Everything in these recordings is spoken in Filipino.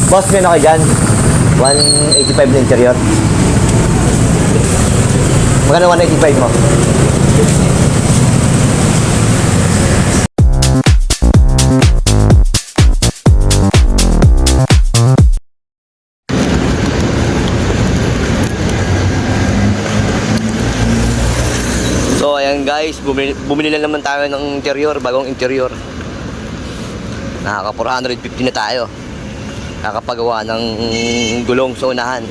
Boss, may ano ka dyan? 185 na interior. Magkano 185 mo? So ayan guys, bumili na naman tayo ng interior, bagong interior. Nakaka 450 na tayo. Nakakapagawa ng gulong sa unahan.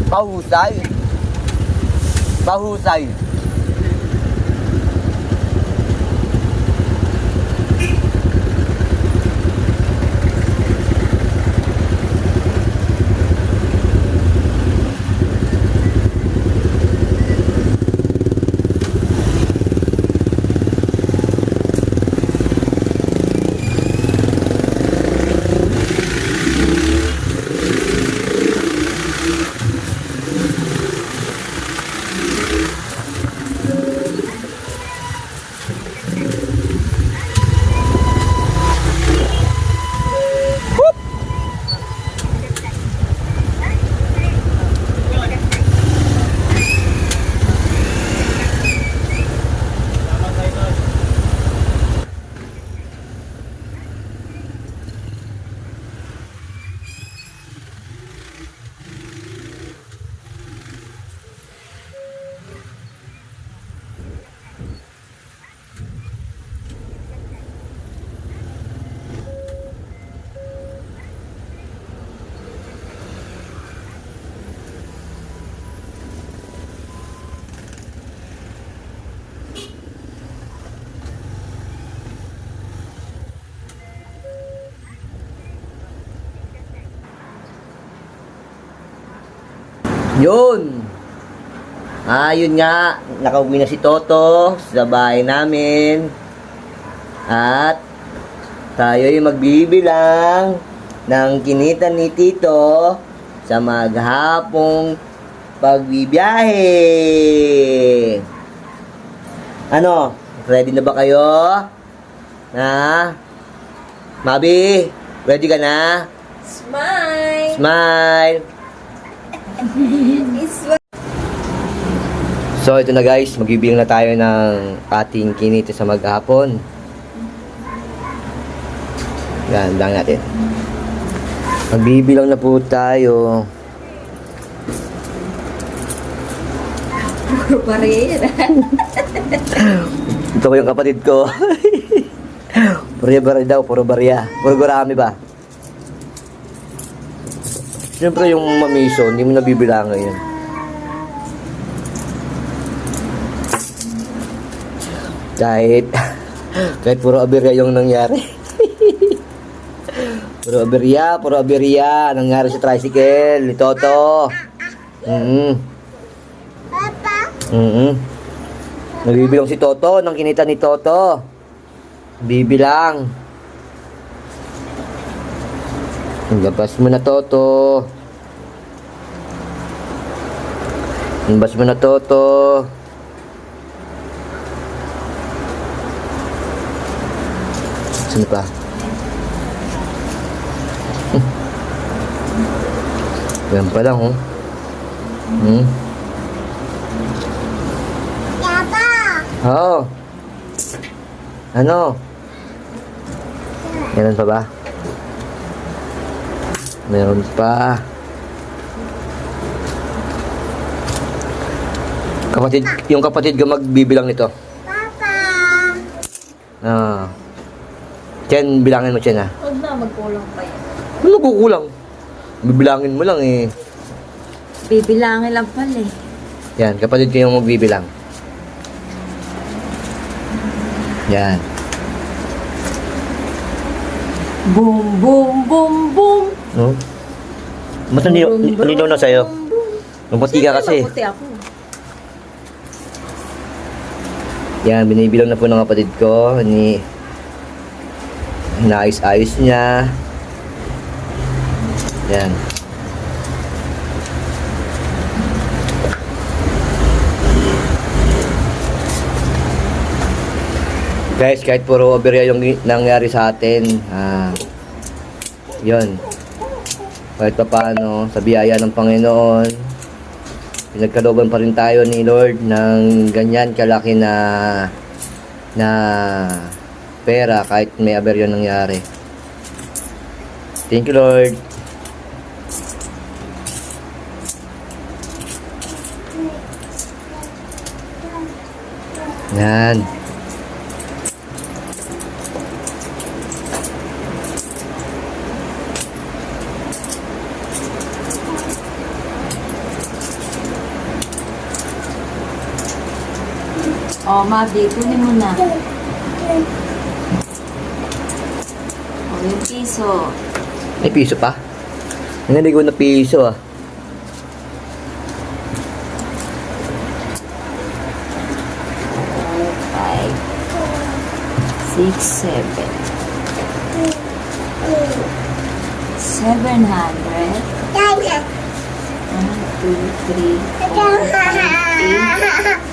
Mahusay. Mahusay. Yun! Yun nga, nakauwi na si Toto sa bahay namin. At tayo'y magbibilang ng kinita ni Tito sa maghapong pagbibiyahe. Ano? Ready na ba kayo? Mabi, ready ka na? Smile! Smile! So, ito na guys, magbibilang na tayo ng ating kinita sa maghapon. Yan, lang natin. Magbibilang na po tayo. Puro barera. Ito ko yung kapatid ko. Puro barya daw, puro barya. Puro gurami ba? Siyempre yung mamiso, hindi mo nabibilangan yun. Kahit puro aberya yung nangyari. Puro aberya nangyari sa tricycle ni Toto. Nagbibilang si Toto ng kinita ni Toto. Bibilang. Labas mo na, Toto. Labas mo na, Toto. Saan pa? Yan pa lang, oh. Papa! Oo. Ano? Meron pa ba? Meron pa. Yung kapatid ko magbibilang nito. Papa! Chen, bilangin mo, Chen, ha? Huwag na, magkulang pa yan. Ano kukulang? Bibilangin mo lang, eh. Bibilangin lang pala eh. Yan, kapatid ko yung magbibilang. Yan. Boom, boom, boom, boom. No? Ba't nandito na sa'yo? Mabuti ka kasi. Mabuti ako. Yan, binibilang na po ng kapatid ko. Inaayos-ayos niya. Yan. Guys, kahit puro aberya yung nangyari sa atin, yun. Kahit pa paano, sa biyaya ng Panginoon, pinagkalooban pa rin tayo ni Lord ng ganyan kalaki na pera kahit may aberya nangyari. Thank you, Lord. Yan. Oh, Mabi, kunin mo na. Oh, yung piso. May piso pa? Naligo na piso, ah. Five, six, 700. 1, 2, 3, 4, 5, 8.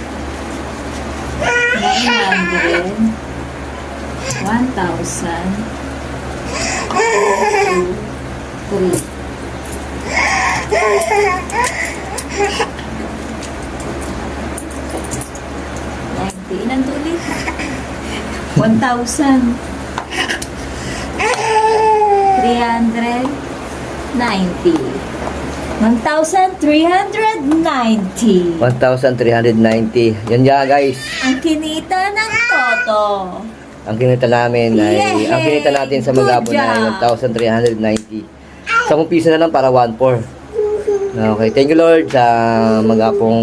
900, 1,000, 2, 3. Ilan to ulit? 1,000. 390. 1,390. 1,390. Yan ya, guys. Ang kinita ng Toto. Ang kinita namin ay, Yay! ang kinita natin sa Good maghapon ay job! 1,390. 10 piso na lang para 1,400. Okay, thank you Lord sa maghapong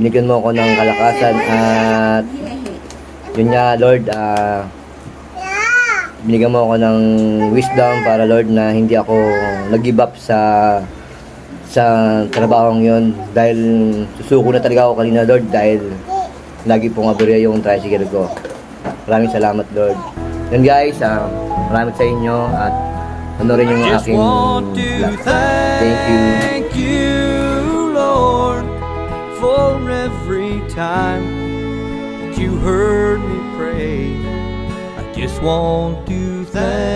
binigyan mo ako ng kalakasan at yun nga Lord, binigyan mo ako ng wisdom para Lord na hindi ako nag-give up sa trabahong yon, dahil susuko na talaga ako kanina Lord, dahil lagi pong aberya yung tricycle ko. Maraming salamat Lord. Yan guys, maraming sa inyo at rin yung Just aking want to vlog. Thank you. thank you, Lord, for every time that you heard me pray. I just want to thank